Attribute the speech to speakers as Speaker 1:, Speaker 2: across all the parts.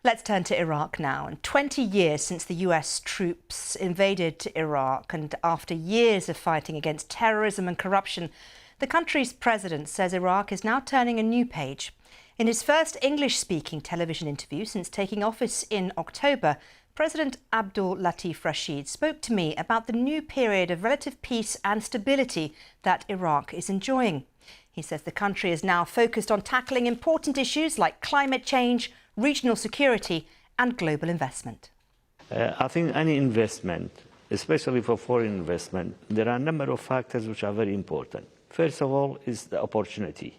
Speaker 1: Let's turn to Iraq now. And 20 years since the US troops invaded Iraq, and after years of fighting against terrorism and corruption, the country's president says Iraq is now turning a new page. In his first English-speaking television interview since taking office in October, President Abdul Latif Rashid spoke to me about the new period of relative peace and stability that Iraq is enjoying. He says the country is now focused on tackling important issues like climate change, regional security and global investment.
Speaker 2: I think any investment, especially for foreign investment, there are a number of factors which are very important. First of all is the opportunity.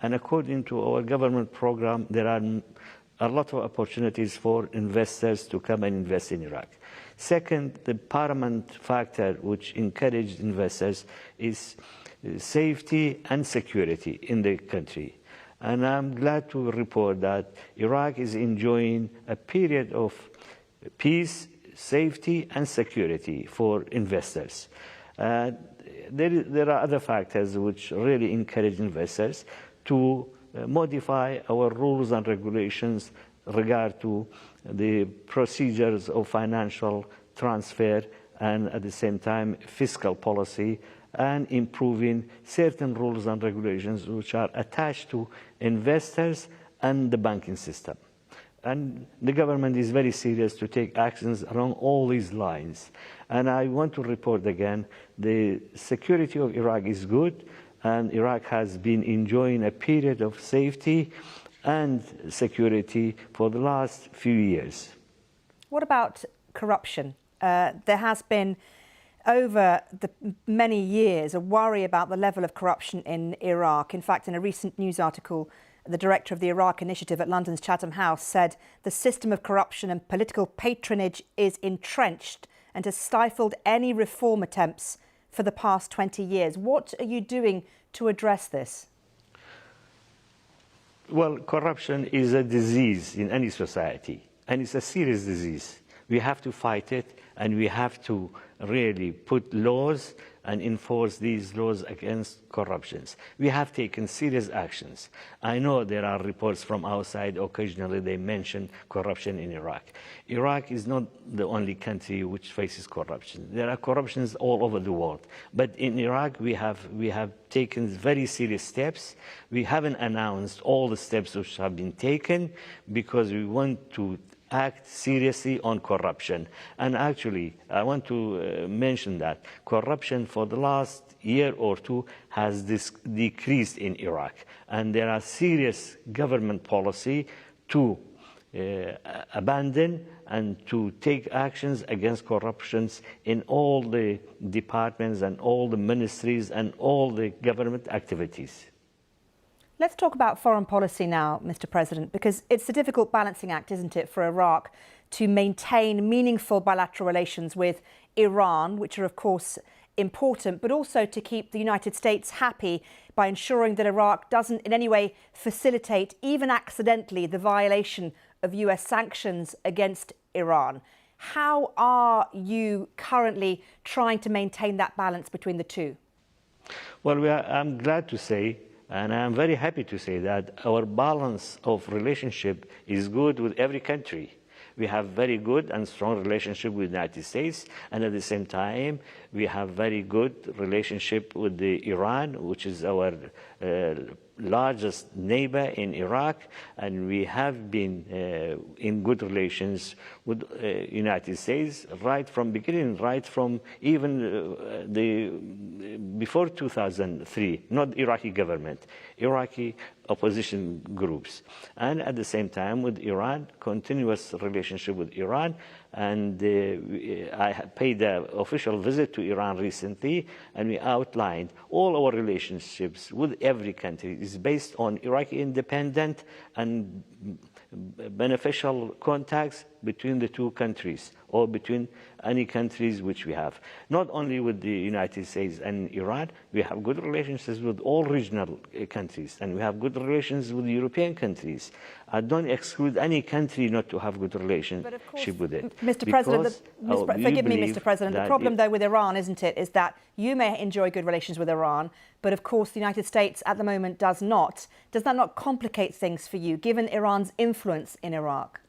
Speaker 2: And according to our government program, there are a lot of opportunities for investors to come and invest in Iraq. Second, the paramount factor which encouraged investors is safety and security in the country. And I'm glad to report that Iraq is enjoying a period of peace, safety and security for investors. There are other factors which really encourage investors to modify our rules and regulations regard to the procedures of financial transfer and at the same time fiscal policy, and improving certain rules and regulations which are attached to investors and the banking system. And the government is very serious to take actions along all these lines. And I want to report again, the security of Iraq is good, and Iraq has been enjoying a period of safety and security for the last few years.
Speaker 1: What about corruption? There has been over the many years a worry about the level of corruption in Iraq. In fact, in a recent news article, the director of the Iraq Initiative at London's Chatham House said the system of corruption and political patronage is entrenched and has stifled any reform attempts for the past 20 years. What are you doing to address this?
Speaker 2: Well, corruption is a disease in any society, and it's a serious disease. We have to fight it, and we have to really put laws and enforce these laws against corruptions. We have taken serious actions. I know there are reports from outside, occasionally they mention corruption in Iraq. Iraq is not the only country which faces corruption. There are corruptions all over the world. But in Iraq, we have taken very serious steps. We haven't announced all the steps which have been taken because we want to act seriously on corruption. And actually, I want to mention that corruption for the last year or two has decreased in Iraq. And there are serious government policy to abandon and to take actions against corruptions in all the departments and all the ministries and all the government activities.
Speaker 1: Let's talk about foreign policy now, Mr. President, because it's a difficult balancing act, isn't it, for Iraq to maintain meaningful bilateral relations with Iran, which are, of course, important, but also to keep the United States happy by ensuring that Iraq doesn't in any way facilitate, even accidentally, the violation of US sanctions against Iran. How are you currently trying to maintain that balance between the two?
Speaker 2: Well, I'm glad to say, and I'm very happy to say that our balance of relationship is good with every country. We have very good and strong relationship with the United States, and at the same time, we have very good relationship with Iran, which is our largest neighbor in Iraq, and we have been in good relations with United States right from beginning, right from even before 2003, not Iraqi government, Iraqi opposition groups. And at the same time with Iran, continuous relationship with Iran. And I paid an official visit to Iran recently, and we outlined all our relationships with every country is based on Iraqi independent and beneficial contacts between the two countries or between any countries which we have. Not only with the United States and Iran, we have good relationships with all regional countries, and we have good relations with European countries. I don't exclude any country not to have good relationship with it.
Speaker 1: Mr. President, forgive me, Mr. President, the problem though with Iran, isn't it, is that you may enjoy good relations with Iran, but of course the United States at the moment does not. Does that not complicate things for you, given Iran's influence in Iraq?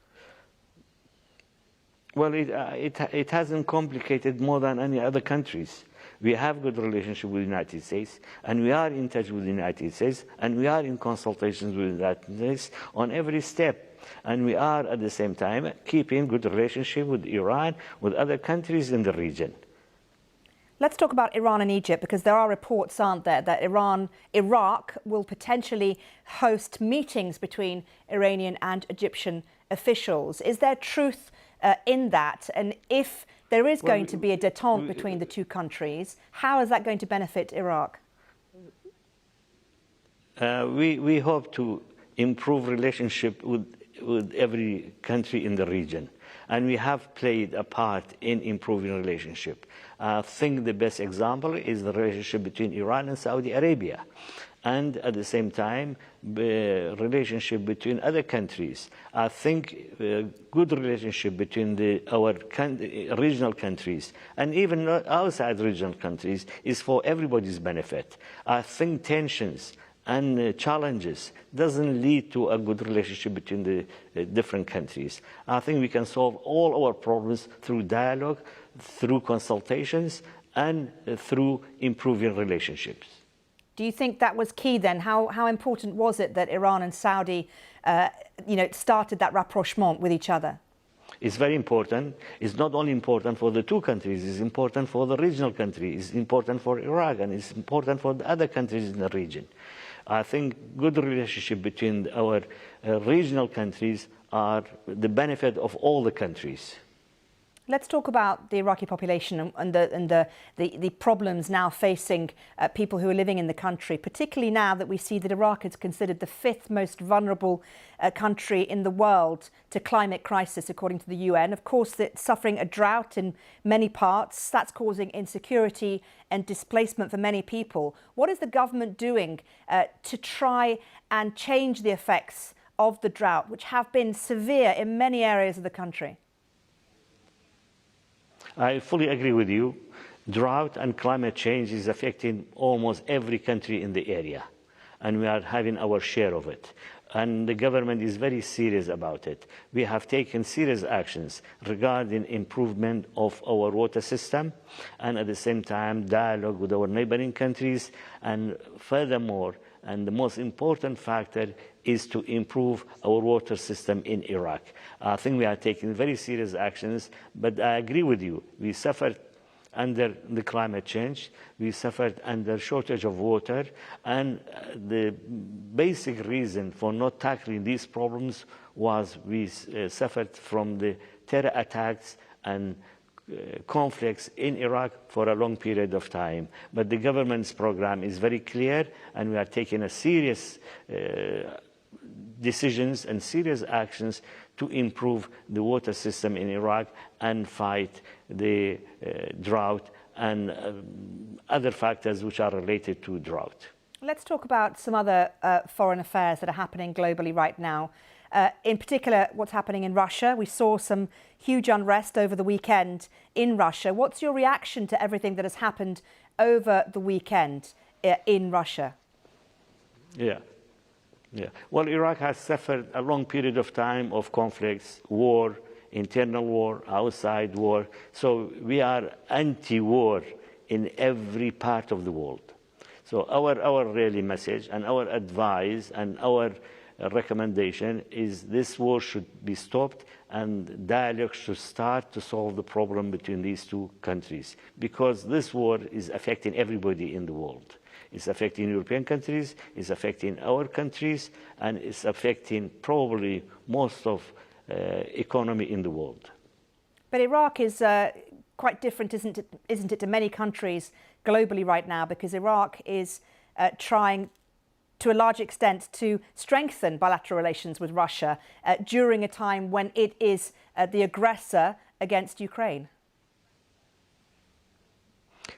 Speaker 2: Well, it hasn't complicated more than any other countries. We have good relationship with the United States, and we are in touch with the United States, and we are in consultations with the United States on every step. And we are, at the same time, keeping good relationship with Iran, with other countries in the region.
Speaker 1: Let's talk about Iran and Egypt, because there are reports, aren't there, that Iraq will potentially host meetings between Iranian and Egyptian officials. Is there truth in that? And if there is going to be a détente between the two countries, how is that going to benefit Iraq?
Speaker 2: We hope to improve relationship with every country in the region. And we have played a part in improving relationship. I think the best example is the relationship between Iran and Saudi Arabia. And at the same time, the relationship between other countries. I think good relationship between our regional countries and even outside regional countries is for everybody's benefit. I think tensions and challenges doesn't lead to a good relationship between the different countries. I think we can solve all our problems through dialogue, through consultations, and through improving relationships.
Speaker 1: Do you think that was key then? How important was it that Iran and Saudi, started that rapprochement with each other?
Speaker 2: It's very important. It's not only important for the two countries, it's important for the regional countries, it's important for Iraq, and it's important for the other countries in the region. I think good relationship between our regional countries are the benefit of all the countries.
Speaker 1: Let's talk about the Iraqi population and the problems now facing people who are living in the country, particularly now that we see that Iraq is considered the fifth most vulnerable country in the world to climate crisis, according to the UN. Of course, it's suffering a drought in many parts. That's causing insecurity and displacement for many people. What is the government doing to try and change the effects of the drought, which have been severe in many areas of the country?
Speaker 2: I fully agree with you. Drought and climate change is affecting almost every country in the area, and we are having our share of it. And the government is very serious about it. We have taken serious actions regarding improvement of our water system, and at the same time dialogue with our neighboring countries. And furthermore, and the most important factor is to improve our water system in Iraq. I think we are taking very serious actions, but I agree with you. We suffered under the climate change, we suffered under shortage of water, and the basic reason for not tackling these problems was we suffered from the terror attacks and conflicts in Iraq for a long period of time. But the government's program is very clear, and we are taking a serious decisions and serious actions to improve the water system in Iraq and fight the drought and other factors which are related to drought.
Speaker 1: Let's talk about some other foreign affairs that are happening globally right now. In particular, what's happening in Russia. We saw some huge unrest over the weekend in Russia. What's your reaction to everything that has happened over the weekend in Russia?
Speaker 2: Yeah. Well, Iraq has suffered a long period of time of conflicts, war, internal war, outside war. So we are anti-war in every part of the world. So our really message and our advice and our recommendation is this war should be stopped and dialogue should start to solve the problem between these two countries, because this war is affecting everybody in the world. It's affecting European countries, it's affecting our countries, and it's affecting probably most of economy in the world.
Speaker 1: But Iraq is quite different, isn't it, to many countries globally right now, because Iraq is trying to a large extent to strengthen bilateral relations with Russia during a time when it is the aggressor against Ukraine.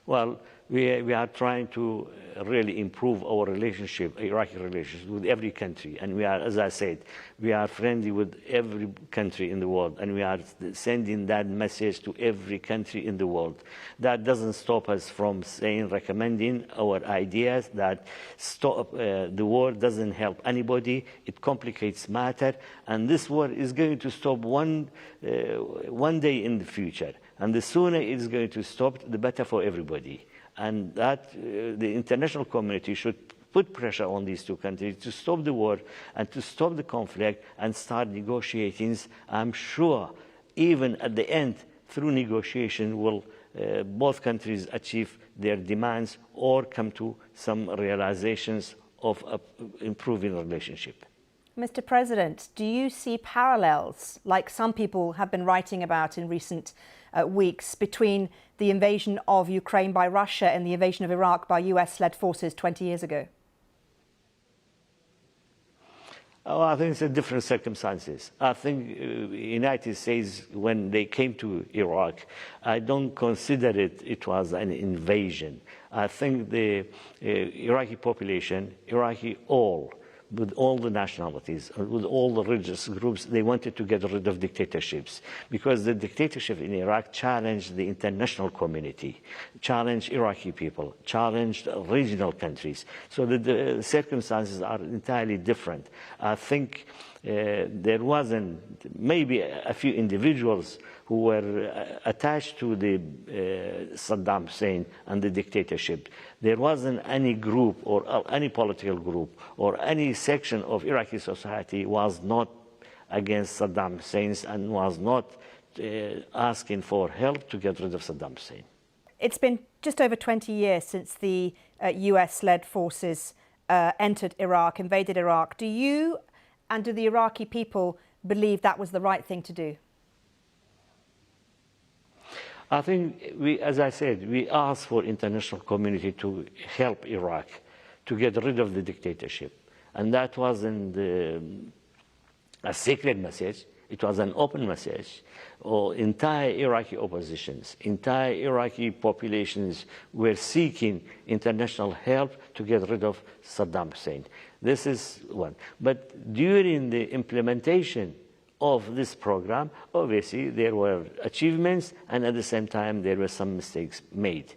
Speaker 2: Well, we are trying to really improve our relationship, Iraqi relations with every country. And we are, as I said, we are friendly with every country in the world, and we are sending that message to every country in the world. That doesn't stop us from saying, recommending our ideas that stop, the war doesn't help anybody, it complicates matter, and this war is going to stop one day in the future. And the sooner it's going to stop, the better for everybody. And that the international community should put pressure on these two countries to stop the war and to stop the conflict and start negotiations. I'm sure even at the end, through negotiation, will both countries achieve their demands or come to some realizations of improving relationship.
Speaker 1: Mr. President, do you see parallels, like some people have been writing about in recent weeks, between the invasion of Ukraine by Russia and the invasion of Iraq by US-led forces 20 years ago?
Speaker 2: Oh, I think it's a different circumstances. I think the United States, when they came to Iraq, I don't consider it was an invasion. I think the Iraqi population, with all the nationalities, with all the religious groups, they wanted to get rid of dictatorships, because the dictatorship in Iraq challenged the international community, challenged Iraqi people, challenged regional countries. So the circumstances are entirely different. I think there wasn't, maybe a few individuals who were attached to the Saddam Hussein and the dictatorship. There wasn't any group or any political group or any section of Iraqi society was not against Saddam Hussein and was not asking for help to get rid of Saddam Hussein.
Speaker 1: It's been just over 20 years since the US-led forces entered Iraq, invaded Iraq. Do you and do the Iraqi people believe that was the right thing to do?
Speaker 2: I think, as I said, we asked for international community to help Iraq to get rid of the dictatorship. And that wasn't a secret message. It was an open message. Entire Iraqi oppositions, entire Iraqi populations were seeking international help to get rid of Saddam Hussein. This is one. But during the implementation of this program, obviously there were achievements, and at the same time there were some mistakes made.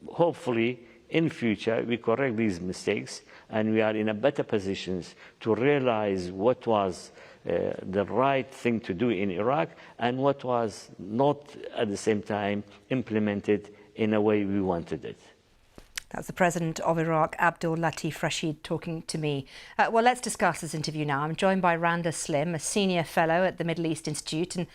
Speaker 2: Hopefully in future we correct these mistakes, and we are in a better position to realize what was the right thing to do in Iraq and what was not at the same time implemented in a way we wanted it.
Speaker 1: That's the President of Iraq, Abdul Latif Rashid, talking to me. Well, let's discuss this interview now. I'm joined by Randa Slim, a senior fellow at the Middle East Institute. And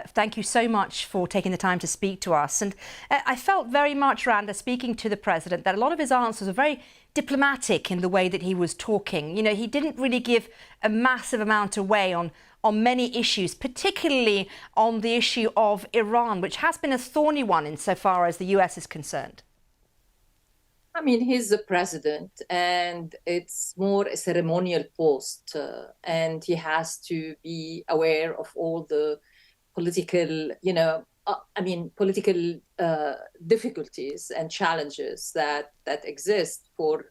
Speaker 1: thank you so much for taking the time to speak to us. And I felt very much, Randa, speaking to the President, that a lot of his answers are very diplomatic in the way that he was talking. You know, he didn't really give a massive amount away on many issues, particularly on the issue of Iran, which has been a thorny one insofar as the US is concerned.
Speaker 3: I mean, he's the president, and it's more a ceremonial post, and he has to be aware of all the political, political difficulties and challenges that exist for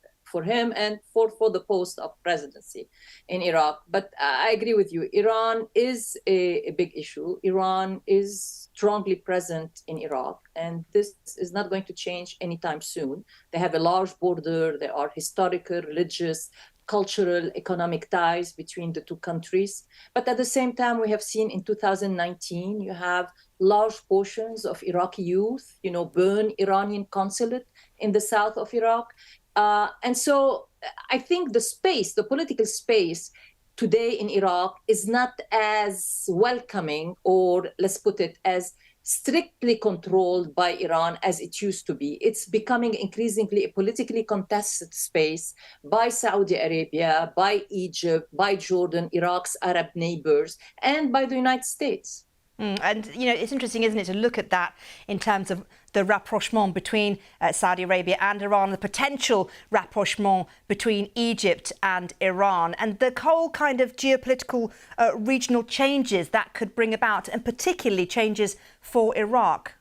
Speaker 3: him and for the post of presidency in Iraq. But I agree with you. Iran is a big issue. Iran is strongly present in Iraq, and this is not going to change anytime soon. They have a large border. There are historical, religious, cultural, economic ties between the two countries. But at the same time, we have seen in 2019, you have large portions of Iraqi youth, burn Iranian consulate in the south of Iraq. And so I think the political space today in Iraq is not as welcoming, or let's put it, as strictly controlled by Iran as it used to be. It's becoming increasingly a politically contested space by Saudi Arabia, by Egypt, by Jordan, Iraq's Arab neighbors, and by the United States.
Speaker 1: And, it's interesting, isn't it, to look at that in terms of the rapprochement between Saudi Arabia and Iran, the potential rapprochement between Egypt and Iran, and the whole kind of geopolitical regional changes that could bring about, and particularly changes for Iraq.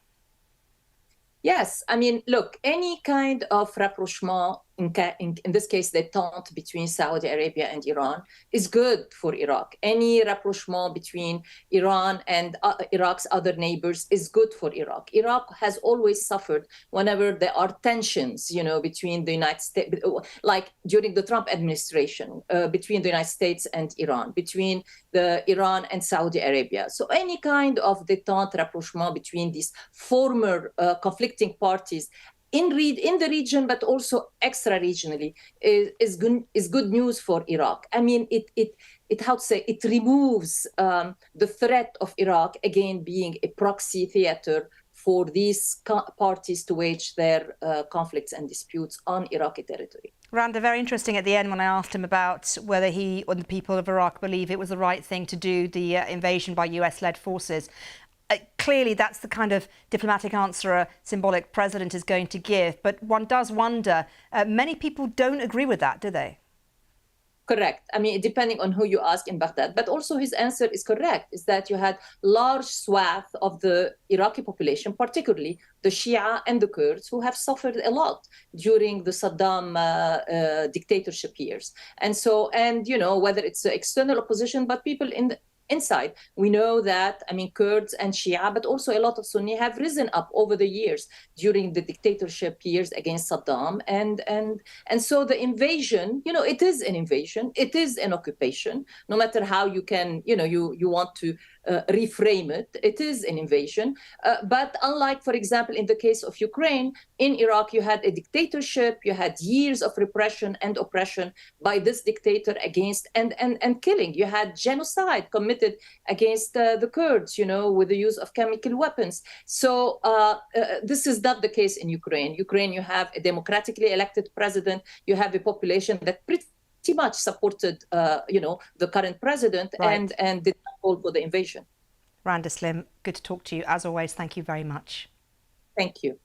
Speaker 3: Yes, I mean, look, any kind of rapprochement, in this case, détente between Saudi Arabia and Iran, is good for Iraq. Any rapprochement between Iran and Iraq's other neighbors is good for Iraq. Iraq has always suffered whenever there are tensions, between the United States, like during the Trump administration, between the United States and Iran, between the Iran and Saudi Arabia. So any kind of détente, rapprochement between these former conflicting parties in the region, but also extra-regionally, is good news for Iraq. I mean, it removes the threat of Iraq again being a proxy theater for these parties to wage their conflicts and disputes on Iraqi territory.
Speaker 1: Randa, very interesting at the end when I asked him about whether he or the people of Iraq believe it was the right thing to do, the invasion by US-led forces. Clearly, that's the kind of diplomatic answer a symbolic president is going to give. But one does wonder, many people don't agree with that, do they?
Speaker 3: Correct. I mean, depending on who you ask in Baghdad, but also his answer is correct, is that you had large swath of the Iraqi population, particularly the Shia and the Kurds, who have suffered a lot during the Saddam dictatorship years. And so, whether it's the external opposition, but people inside, we know that, I mean, Kurds and Shia, but also a lot of Sunni have risen up over the years during the dictatorship years against Saddam. And so the invasion, it is an invasion, it is an occupation, no matter how you can, you want to reframe it, it is an invasion. But unlike, for example, in the case of Ukraine, in Iraq, you had a dictatorship, you had years of repression and oppression by this dictator against and killing. You had genocide committed against the Kurds, with the use of chemical weapons. So this is not the case in Ukraine. Ukraine, you have a democratically elected president, you have a population that pretty much supported, the current president,
Speaker 1: right,
Speaker 3: and did not call for the invasion.
Speaker 1: Randa Slim, good to talk to you. As always, thank you very much.
Speaker 3: Thank you.